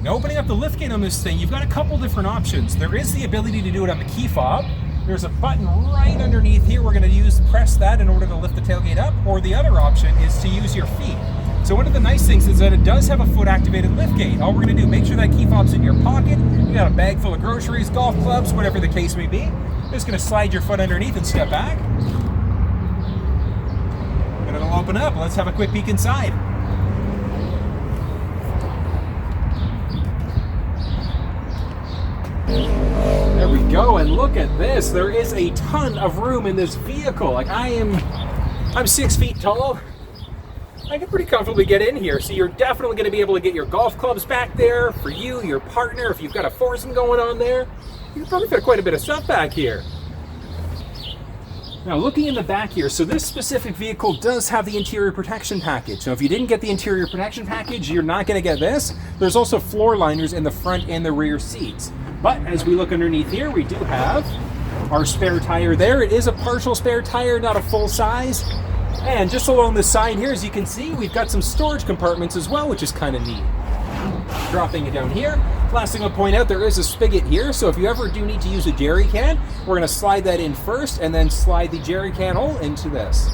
Now opening up the liftgate on this thing, you've got a couple different options. There is the ability to do it on the key fob. There's a button right underneath here. We're going to press that in order to lift the tailgate up, or the other option is to use your feet. So one of the nice things is that it does have a foot-activated liftgate. All we're going to do, make sure that key fob's in your pocket. You got a bag full of groceries, golf clubs, whatever the case may be. Just going to slide your foot underneath and step back. And it'll open up. Let's have a quick peek inside. There we go, and look at this. There is a ton of room in this vehicle. Like I'm 6 feet tall. I can pretty comfortably get in here. So you're definitely going to be able to get your golf clubs back there for you, your partner. If you've got a foursome going on there, you can probably fit quite a bit of stuff back here. Now looking in the back here, so this specific vehicle does have the interior protection package. Now if you didn't get the interior protection package, you're not going to get this. There's also floor liners in the front and the rear seats. But as we look underneath here, we do have our spare tire there. It is a partial spare tire, not a full size. And just along the side here, as you can see, we've got some storage compartments as well, which is kind of neat. Dropping it down here. Last thing I'll point out, there is a spigot here, so if you ever do need to use a jerry can, we're going to slide that in first and then slide the jerry can hole into this.